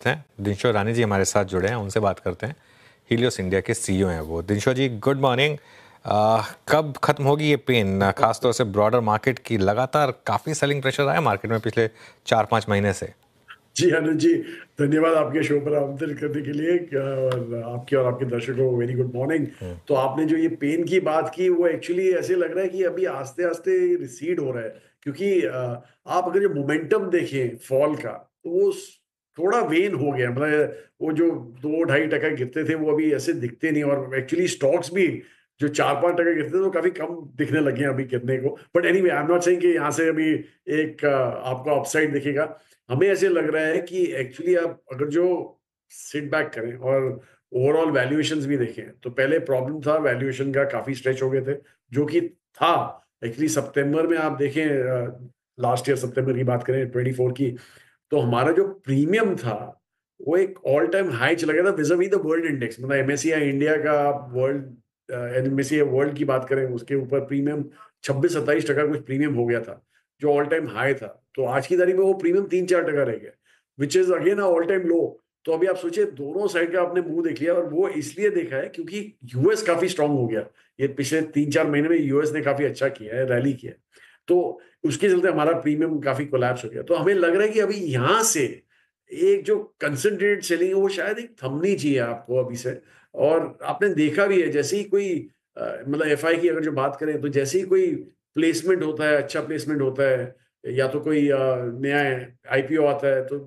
हैं दिनशो रानी जी हमारे साथ जुड़े हैं, उनसे बात करते हैं। हीलियोस इंडिया के सीईओ हैं वो। दिनशो जी, गुड मॉर्निंग। कब खत्म होगी ये पेन, खासतौर से ब्रॉडर मार्केट की लगातार काफ़ी सेलिंग प्रेशर आया मार्केट में पिछले 4-5 महीने से। जी अनुज जी, धन्यवाद आपके शो पर आमंत्रित करने के लिए। और आपके दर्शकों को वेरी गुड मॉर्निंग। तो आपने जो ये पेन की बात की, वो एक्चुअली ऐसे लग रहा है कि अभी आस्ते आस्ते रिसीड हो रहा है, क्योंकि आप अगर जो मोमेंटम देखें फॉल का, तो वो थोड़ा वेन हो गया। मतलब वो जो 2-2.5% गिरते थे, वो अभी ऐसे दिखते नहीं। और एक्चुअली स्टॉक्स भी जो 4-5% गिरते थे, तो काफी कम दिखने लगे हैं अभी गिरने को। But anyway, I am not saying कि यहाँ से अभी एक आपको अपसाइड दिखेगा। हमें ऐसे लग रहा है कि एक्चुअली आप अगर जो सिट बैक करें और ओवरऑल वैल्यूएशंस भी देखें, तो पहले प्रॉब्लम था वैल्यूएशन का, काफी स्ट्रेच हो गए थे, जो कि था एक्चुअली सितंबर में। आप देखें, लास्ट ईयर सितंबर की बात करें 24 की, तो हमारा जो प्रीमियम था वो एक ऑल टाइम हाई चला गया था विज़ावी द वर्ल्ड इंडेक्स। मतलब एमएससीआई इंडिया का वर्ल्ड एमएससीआई वर्ल्ड की बात करें, उसके ऊपर प्रीमियम 26-27% कुछ प्रीमियम हो गया था, जो ऑल टाइम हाई था। तो आज की तारीख में वो प्रीमियम 3-4% रह गया, which is again all time low. तो अभी आप सोचिए, दोनों साइड का आपने मुंह देख लिया। और वो इसलिए देखा है क्योंकि यूएस काफी स्ट्रांग हो गया। ये पिछले 3-4 महीने में यूएस ने काफी अच्छा किया है, रैली किया है। तो उसके चलते हमारा प्रीमियम काफी कोलैप्स हो गया। तो हमें लग रहा है कि अभी यहां से एक जो कंसंट्रेटेड सेलिंग है, वो शायद एक थमनी चाहिए आपको अभी से। और आपने देखा भी है, जैसे ही कोई मतलब एफआई की अगर जो बात करें, तो जैसे ही कोई प्लेसमेंट होता है, अच्छा प्लेसमेंट होता है, या तो कोई नया आईपीओ आता है, तो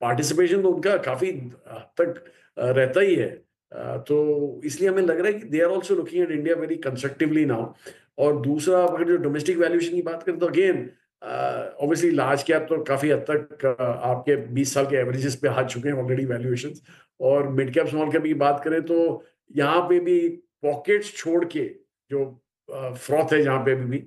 पार्टिसिपेशन तो उनका काफी हद तक रहता ही है। तो इसलिए हमें लग रहा है कि they are also looking at India very constructively now. और दूसरा, अगर जो डोमेस्टिक वैल्यूएशन की बात करें, तो अगेन ऑब्वियसली लार्ज कैप तो काफी हद तक आपके 20 साल के एवरेजेस पे आ चुके हैं ऑलरेडी वैल्यूएशंस। और मिड कैप स्मॉल कैप की बात करें, तो यहाँ पे भी पॉकेट्स छोड़ के जो फ्रॉथ है, जहाँ पे भी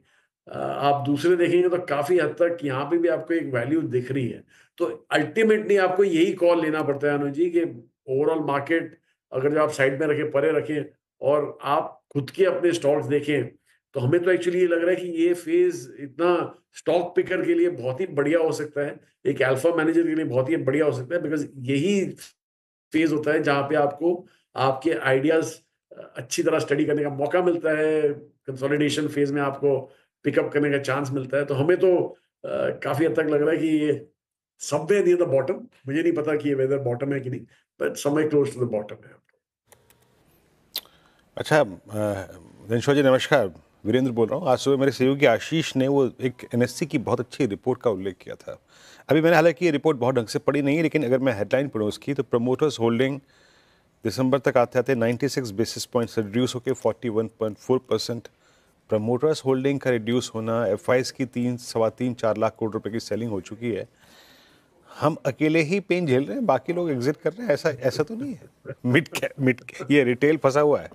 आप दूसरे देखेंगे, तो काफी हद तक यहाँ पे भी आपको एक वैल्यू दिख रही है। तो अल्टीमेटली आपको यही कॉल लेना पड़ता है अनुज जी, कि ओवरऑल मार्केट अगर जो आप साइड में रखें, परे रखें, और आप खुद के अपने स्टॉक्स देखें, तो हमें तो एक्चुअली ये लग रहा है कि ये फेज इतना स्टॉक पिकर के लिए बहुत ही बढ़िया हो सकता है, एक अल्फा मैनेजर के लिए बहुत ही बढ़िया हो सकता है। बिकॉज यही फेज होता है जहां पे आपको आपके आइडियाज अच्छी तरह स्टडी करने का मौका मिलता है। कंसोलिडेशन फेज में आपको पिकअप करने का चांस मिलता है। तो हमें तो काफी हद तक लग रहा है कि ये समवेयर नियर द बॉटम। मुझे नहीं पता कि ये वेदर बॉटम है कि नहीं, but somewhere close to the bottom है। अच्छा, दिनशो जी नमस्कार। वीरेंद्र बोल रहा हूँ। आज सुबह मेरे सहयोगी आशीष ने वो एक एनएससी की बहुत अच्छी रिपोर्ट का उल्लेख किया था। अभी मैंने हालांकि ये रिपोर्ट बहुत ढंग से पढ़ी नहीं है, लेकिन अगर मैं हेडलाइन पढ़ूँ उसकी, तो प्रमोटर्स होल्डिंग दिसंबर तक आते आते 96 बेसिस पॉइंट्स रिड्यूस होकर 41.4%। प्रमोटर्स होल्डिंग का रिड्यूस होना, एफआईज की 3-4 लाख करोड़ रुपए की सेलिंग हो चुकी है। हम अकेले ही पेन झेल रहे हैं, बाकी लोग एग्जिट कर रहे हैं, ऐसा ऐसा तो नहीं है? मिड ये रिटेल फंसा हुआ है?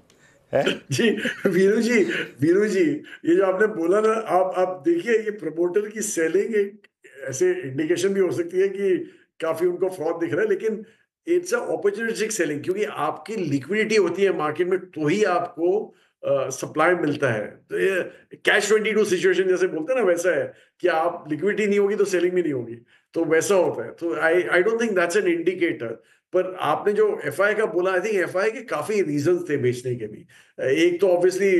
जी वीरू जी, वीरू जी, ये जो आपने बोला ना, आप देखिए, ये प्रमोटर की सेलिंग एक ऐसे इंडिकेशन भी हो सकती है कि काफी उनको फ्रॉड दिख रहा है, लेकिन इट्स अ अपॉर्चुनिस्टिक सेलिंग, क्योंकि आपकी लिक्विडिटी होती है मार्केट में, तो ही आपको सप्लाई मिलता है। तो ये कैश 22 सिचुएशन जैसे बोलते हैं ना, वैसा है कि आप लिक्विडिटी नहीं होगी तो सेलिंग भी नहीं होगी। तो वैसा होता है। तो I don't think that's an indicator. पर आपने जो एफआई का बोला, आई थिंक एफआई के काफी रीजंस थे बेचने के भी। एक तो ऑब्वियसली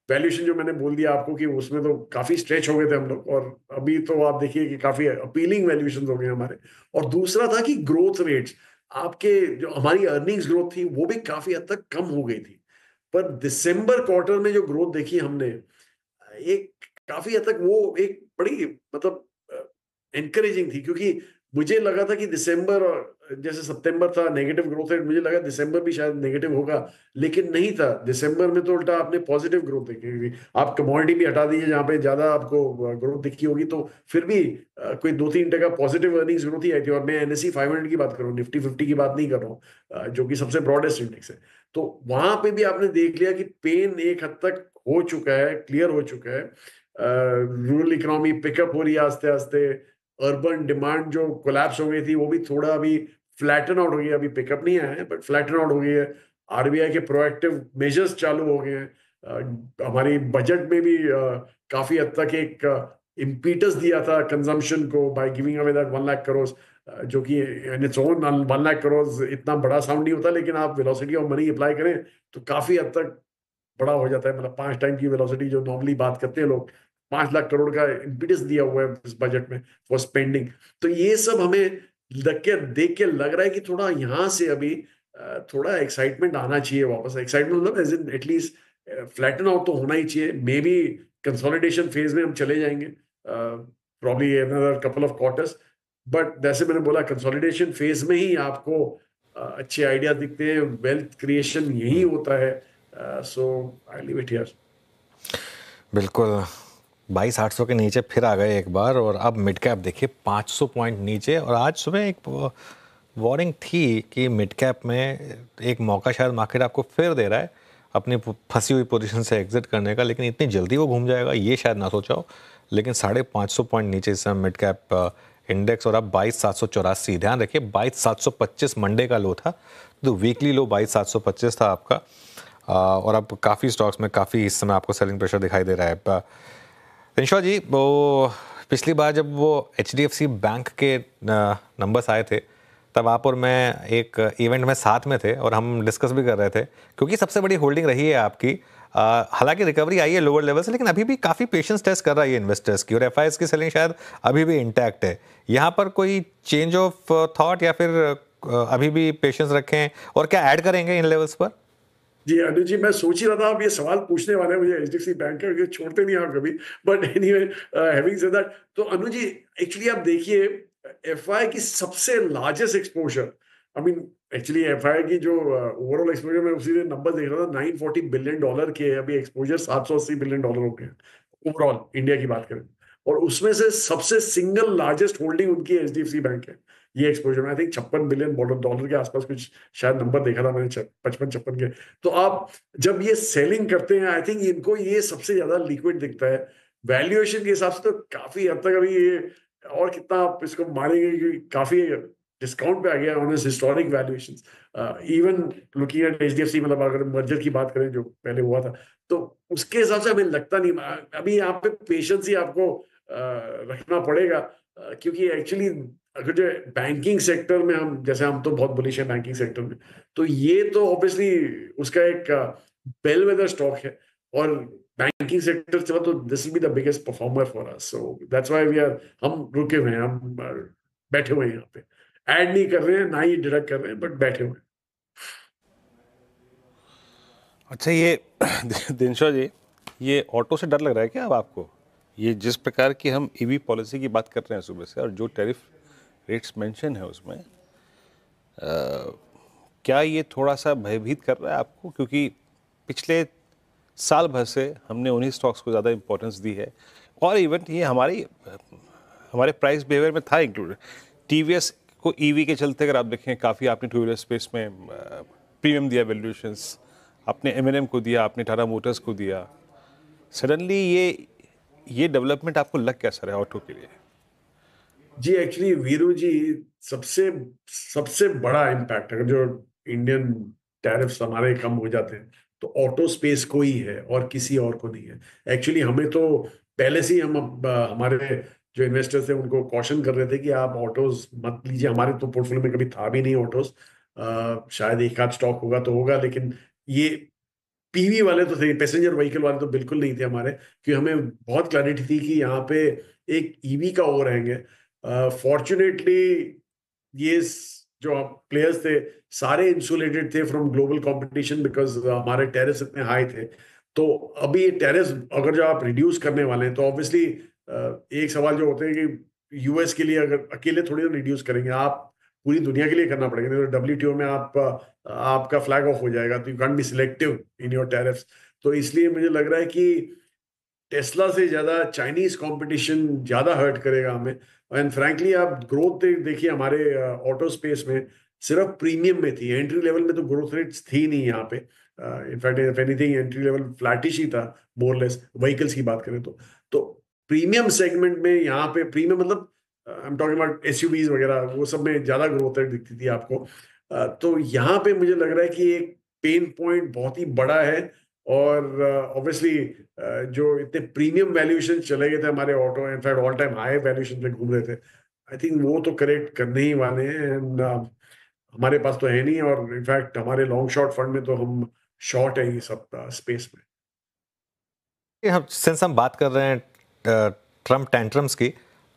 वैल्यूएशन जो मैंने बोल दिया आपको, कि उसमें तो काफी स्ट्रेच हो गए थे हम लोग, और अभी तो आप देखिए कि काफी अपीलिंग वैल्यूएशन हो गए हमारे। और दूसरा था कि ग्रोथ रेट्स, आपके जो हमारी अर्निंग्स ग्रोथ थी, वो भी काफी हद तक कम हो गई थी। पर दिसंबर क्वार्टर में जो ग्रोथ देखी हमने, एक काफी हद तक वो एक बड़ी मतलब एनकरेजिंग थी, क्योंकि मुझे लगा था कि दिसंबर और जैसे सितंबर था नेगेटिव ग्रोथ रेट, मुझे लगा दिसंबर भी शायद नेगेटिव होगा, लेकिन नहीं था। दिसंबर में तो उल्टा आपने पॉजिटिव ग्रोथ देखी। आप कमोडिटी भी हटा दीजिए, जहां पे ज्यादा आपको ग्रोथ दिखी होगी, तो फिर भी कोई 2-3% पॉजिटिव अर्निंग्स ग्रोथ ही आई थी। और मैं एनएससी 500 की बात कर रहा हूँ, निफ्टी 50 की बात नहीं कर रहा हूँ, जो कि सबसे ब्रॉडेस्ट इंडेक्स है। तो वहां पे भी आपने देख लिया कि पेन एक हद तक हो चुका है, क्लियर हो चुका है। रूरल इकोनॉमी पिकअप हो रही है आस्ते आस्ते। अर्बन डिमांड जो कोलैप्स हो गई थी, वो भी थोड़ा अभी फ्लैटन आउट हो गई है। अभी पिकअप नहीं आया है, बट फ्लैटन आउट हो गई है। आरबीआई के प्रोएक्टिव मेजर्स चालू हो गए हैं। हमारी बजट में भी काफी हद तक एक इम्पीटस दिया था कंजम्पशन को, by giving away that 1 lakh crore. जो कि in its own 1 lakh crore इतना बड़ा साउंड नहीं होता, लेकिन आप वेलोसिटी ऑफ मनी अप्लाई करें तो काफी हद तक बड़ा हो जाता है। मतलब 5 टाइम की वेलोसिटी जो नॉर्मली बात करते हैं लोग, 5 लाख करोड़ का इम्पिटस दिया हुआ है इस बजट में फॉर स्पेंडिंग। तो ये सब हमें देख के लग रहा है कि थोड़ा यहाँ से अभी थोड़ा एक्साइटमेंट आना चाहिए वापस। एक्साइटमेंट मतलब as in at least flatten out तो होना ही चाहिए। मे बी कंसोलिडेशन फेज में हम चले जाएंगे, probably another couple of quarters, but जैसे मैंने बोला कंसोलिडेशन फेज में ही आपको अच्छे आइडिया दिखते हैं, वेल्थ क्रिएशन यही होता है। सो आई लीव इट हियर। बिल्कुल 22,800 के नीचे फिर आ गए एक बार, और अब मिड कैप देखिए 500 पॉइंट नीचे। और आज सुबह एक वार्निंग थी कि मिड कैप में एक मौका शायद मार्केट आपको फिर दे रहा है अपनी फंसी हुई पोजीशन से एग्जिट करने का, लेकिन इतनी जल्दी वो घूम जाएगा ये शायद ना सोचा हो। लेकिन 550 पॉइंट नीचे इस समय मिड कैप इंडेक्स, और अब 22,784। ध्यान रखिए 22,725 मंडे का लो था, तो वीकली लो 22,725 था आपका। और अब काफ़ी स्टॉक्स में काफ़ी इस समय आपको सेलिंग प्रेशर दिखाई दे रहा है। दिनशा जी, वो पिछली बार जब वो HDFC बैंक के नंबर्स आए थे, तब आप और मैं एक इवेंट में साथ में थे और हम डिस्कस भी कर रहे थे, क्योंकि सबसे बड़ी होल्डिंग रही है आपकी। हालांकि रिकवरी आई है लोअर लेवल से, लेकिन अभी भी काफ़ी पेशेंस टेस्ट कर रहा है ये इन्वेस्टर्स की, और FIs की सेलिंग शायद अभी भी इंटैक्ट है। यहाँ पर कोई चेंज ऑफ थॉट, या फिर अभी भी पेशेंस रखें, और क्या ऐड करेंगे इन लेवल्स पर? जी अनुज जी, मैं सोच ही रहा था आप ये सवाल पूछने वाले हैं मुझे HDFC बैंक का, क्योंकि छोड़ते नहीं आप कभी। But anyway, having said that, तो अनुज जी एक्चुअली आप देखिए FI की सबसे largest exposure, I mean actually FI की जो ओवरऑल एक्सपोजर, मैं उसी दिन नंबर देख रहा था, $940 बिलियन के अभी एक्सपोजर $780 बिलियन हो गए ओवरऑल इंडिया की बात करें। और उसमें से सबसे सिंगल लार्जेस्ट होल्डिंग उनकी HDFC बैंक है ये एक्सपोजर में। आई थिंक $56 बिलियन के आसपास कुछ शायद नंबर देखा था मैंने, 55-56 के। तो आप जब ये सेलिंग करते हैं, आई थिंक इनको ये सबसे ज्यादा लिक्विड दिखता है वैल्यूएशन के हिसाब से। तो काफी हद तक अभी ये, और कितना आप इसको मारेंगे कि काफी डिस्काउंट पे आ गया on historic valuations. Even looking at HDFC, मतलब अगर मर्जर की बात करें जो पहले हुआ था, तो उसके हिसाब से हमें लगता नहीं। अभी यहाँ पे पेशेंस ही आपको रखना पड़ेगा, क्योंकि एक्चुअली अगर जो बैंकिंग सेक्टर में हम तो बहुत बुलिश है बैंकिंग सेक्टर में, तो ये तो ऑब्वियसली उसका एक बेलवेदर स्टॉक है। और बैंकिंग सेक्टर चला तो this will be the biggest performer for us. So that's why हम रुके हुए हैं, हम बैठे हुए हैं यहाँ पे, ऐड नहीं कर रहे हैं, ना ही डिडक्ट कर रहे हैं, बट बैठे हुए हैं। अच्छा, ये दिनशा जी, ये ऑटो से डर लग रहा है क्या अब आपको? ये जिस प्रकार की हम EV पॉलिसी की बात कर रहे हैं सुबह से, और जो टैरिफ रेट्स मेंशन है उसमें, क्या ये थोड़ा सा भयभीत कर रहा है आपको? क्योंकि पिछले साल भर से हमने उन्हीं स्टॉक्स को ज़्यादा इंपॉर्टेंस दी है, और इवन ये हमारे प्राइस बिहेवियर में था इंक्लूडेड। TVS को EV के चलते अगर आप देखें, काफ़ी आपने टू व्हीलर स्पेस में प्रीमियम दिया, वैल्यूएशंस आपने M&M को दिया, आपने टाटा मोटर्स को दिया। सडनली ये डेवलपमेंट आपको लग कैसा रहा है ऑटो के लिए? जी एक्चुअली वीरू जी, सबसे सबसे बड़ा इम्पैक्ट, अगर जो इंडियन टैरिफ्स हमारे कम हो जाते हैं, तो ऑटो स्पेस को ही है और किसी और को नहीं है। एक्चुअली हमें तो पहले से ही हमारे जो इन्वेस्टर्स थे उनको कॉशन कर रहे थे कि आप ऑटोज मत लीजिए। हमारे तो पोर्टफोलियो में कभी था भी नहीं ऑटोज, शायद एक आध स्टॉक होगा तो होगा, लेकिन ये PV वाले तो थे, पैसेंजर व्हीकल वाले तो बिल्कुल नहीं थे हमारे, क्योंकि हमें बहुत क्लैरिटी थी कि यहाँ पे एक EV का ओवरहैंग है। फॉर्चुनेटली ये जो प्लेयर्स थे सारे इंसुलेटेड थे फ्रॉम ग्लोबल कंपटीशन, बिकॉज हमारे टेरिस इतने हाई थे। तो अभी ये टेरिस अगर जो आप रिड्यूस करने वाले हैं, तो ऑब्वियसली एक सवाल जो होते हैं कि US के लिए अगर अकेले थोड़ी ना रिड्यूस करेंगे, आप पूरी दुनिया के लिए करना पड़ेगा, नहीं तो WTO में आपका फ्लैग ऑफ हो जाएगा। तो you can be selective in your tariffs. तो इसलिए मुझे लग रहा है कि टेस्ला से ज्यादा चाइनीज कंपटीशन ज्यादा हर्ट करेगा हमें। एंड फ्रैंकली आप ग्रोथ देखिए हमारे ऑटो स्पेस में, सिर्फ प्रीमियम में थी, एंट्री लेवल में तो ग्रोथ रेट्स थी नहीं यहाँ पे। In fact if anything entry level flattish ही था मोरलेस, व्हीकल्स की बात करें तो प्रीमियम सेगमेंट में यहाँ पे, प्रीमियम मतलब I am talking about SUVs वगैरह, वो सब में ज्यादा ग्रोथ रेट दिखती थी आपको। तो यहाँ पे मुझे लग रहा है कि एक पेन पॉइंट बहुत ही बड़ा है। और ऑब्वियसली जो इतने प्रीमियम वैल्यूएशन चले गए थे हमारे auto, in fact all time high valuation पे घूम रहे थे, आई थिंक वो तो करेक्ट करने ही वाले हैं। एंड हमारे पास तो है नहीं, और इनफैक्ट हमारे लॉन्ग शॉर्ट फंड में तो हम शॉर्ट है ये सब स्पेस में। हम सिंस हम बात कर रहे हैं ट्रम्प टेंट्रम्स की,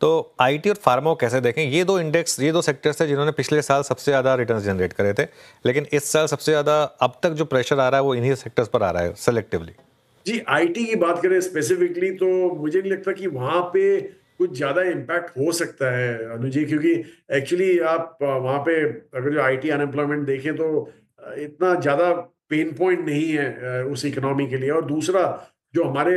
तो आईटी और फार्मा को कैसे देखें? ये दो इंडेक्स, ये दो सेक्टर्स थे जिन्होंने पिछले साल सबसे ज़्यादा रिटर्न्स जनरेट करे थे, लेकिन इस साल सबसे ज़्यादा अब तक जो प्रेशर आ रहा है वो इन्हीं सेक्टर्स पर आ रहा है सेलेक्टिवली। जी, आईटी की बात करें स्पेसिफिकली तो मुझे नहीं लगता कि वहां पे कुछ ज्यादा इम्पैक्ट हो सकता है अनुजी, क्योंकि एक्चुअली आप वहां पे अगर जो आईटी अनएम्प्लॉयमेंट देखें तो इतना ज्यादा पेन पॉइंट नहीं है उस इकोनॉमी के लिए। और दूसरा, जो हमारे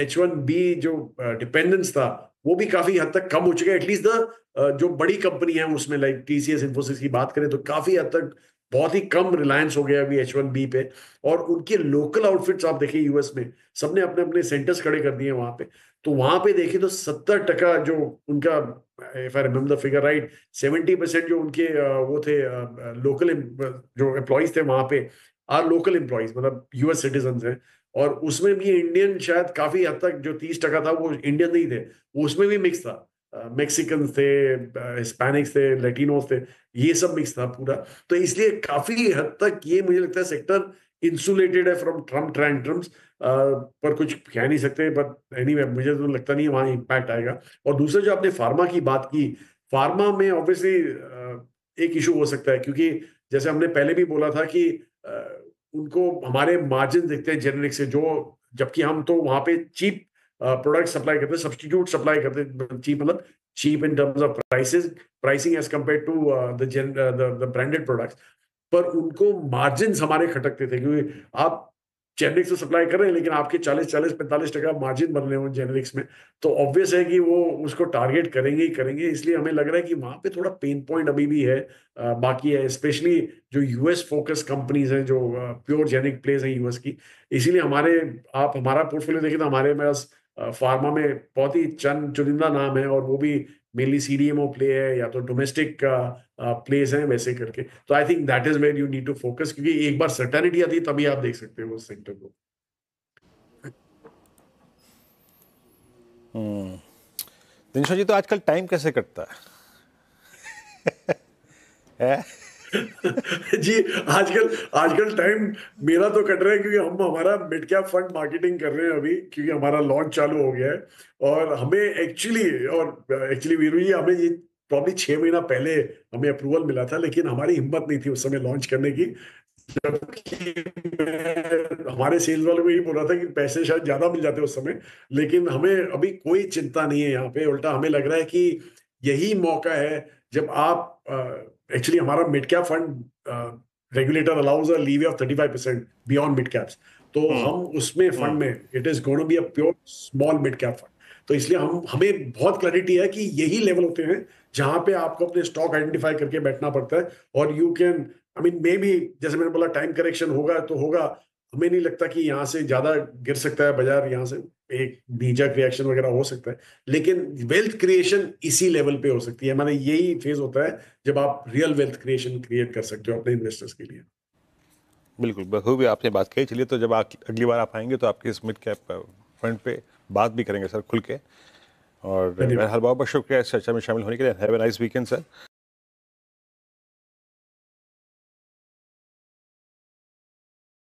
H1B जो डिपेंडेंस था वो भी काफी हद तक कम हो चुका है। एटलीस्ट द जो बड़ी कंपनी है उसमें, लाइक टीसीएस इन्फोसिस की बात करें तो काफी हद तक बहुत ही कम रिलायंस हो गया अभी H1B पे। और उनके लोकल आउटफिट्स आप देखिए यूएस में, सबने अपने अपने सेंटर्स खड़े कर दिए वहां पे। तो वहां पे देखिए तो 70% जो उनका, if I remember the figure right, 70% जो उनके वो थे लोकल जो एम्प्लॉइज थे वहां पे, आर लोकल एम्प्लॉइज, मतलब यूएस सिटीजन हैं। और उसमें भी इंडियन शायद काफी हद तक, जो 30% था वो इंडियन नहीं थे, उसमें भी मिक्स था। मेक्सिकन थे, हिस्पैनिक्स थे, लेटिनोस थे, ये सब मिक्स था पूरा। तो इसलिए काफी हद तक ये मुझे लगता है सेक्टर इंसुलेटेड है फ्रॉम ट्रम्प ट्रेंड्रम्स। पर कुछ कह नहीं सकते, बट एनीवे मुझे तो लगता नहीं है वहां इम्पैक्ट आएगा। और दूसरा, जो आपने फार्मा की बात की, फार्मा में ऑब्वियसली एक इशू हो सकता है, क्योंकि जैसे हमने पहले भी बोला था कि उनको हमारे मार्जिन दिखते हैं जेनेरिक से, जो जबकि हम तो वहां पे चीप प्रोडक्ट सप्लाई करते हैं, सब्सटीट्यूट सप्लाई करते हैं। चीप मतलब cheap in terms of pricing as compared to the branded products. पर उनको मार्जिन हमारे खटकते थे, क्योंकि आप जेनरिक्स से सप्लाई कर रहे हैं लेकिन आपके 40-45% मार्जिन बन रहे हो जेनरिक्स में। तो ऑब्वियस है कि वो उसको टारगेट करेंगे ही करेंगे। इसलिए हमें लग रहा है कि वहां पे थोड़ा पेन पॉइंट अभी भी है, बाकी है, स्पेशली जो यूएस फोकस कंपनीज हैं, जो प्योर जेनिक प्लेस हैं यूएस की। इसीलिए आप हमारा पोर्टफोलियो देखें तो हमारे पास फार्मा में बहुत ही चंद चुनिंदा नाम है, और वो भी मेनली सीडीएमओ प्ले है या तो डोमेस्टिक प्लेस हैं वैसे करके। तो I think that is where you need to focus, क्योंकि एक बार सर्टेनिटी आती है तभी आप देख सकते हो उस सेक्टर को। दिनेश जी, तो आजकल टाइम कैसे कटता है? जी, आजकल आजकल टाइम मेरा तो कट रहा है, क्योंकि हम हमारा मिड कैप फंड मार्केटिंग कर रहे हैं अभी, क्योंकि हमारा लॉन्च चालू हो गया है। और हमें एक्चुअली वीरू जी, हमें ये प्रॉब्ली 6 महीना पहले हमें अप्रूवल मिला था, लेकिन हमारी हिम्मत नहीं थी उस समय लॉन्च करने की। जबकि हमारे सेल्स वाले को यही बोल रहा था कि पैसे शायद ज्यादा मिल जाते उस समय। लेकिन हमें अभी कोई चिंता नहीं है यहाँ पे, उल्टा हमें लग रहा है कि यही मौका है जब आप, एक्चुअली हमारा mid cap fund regulator allows a leeway of 35% beyond mid caps. तो हम उसमें फंड में it is going to be a pure small mid cap fund. तो इसलिए हमें बहुत क्लैरिटी है कि यही लेवल होते हैं जहां पे आपको अपने स्टॉक आइडेंटिफाई करके बैठना पड़ता है। और you can, I mean may be, जैसे मैंने बोला टाइम करेक्शन होगा तो होगा। हमें नहीं लगता कि यहाँ से ज्यादा गिर सकता है बाजार, यहाँ से एक बीजक रिएक्शन वगैरह हो सकता है, लेकिन वेल्थ क्रिएशन इसी लेवल पे हो सकती है। माने यही फेज होता है जब आप रियल वेल्थ क्रिएशन क्रिएट कर सकते हो अपने इन्वेस्टर्स के लिए। बिल्कुल, बखूबी आपने बात कही। चलिए, तो जब अगली बार आप आएंगे तो आपके इस मिड कैप फंड पे बात भी करेंगे सर खुल के। और धन्यवाद। बहरहाल बहुत बहुत शुक्रिया इस चर्चा में शामिल होने के लिए। Have a nice weekend sir.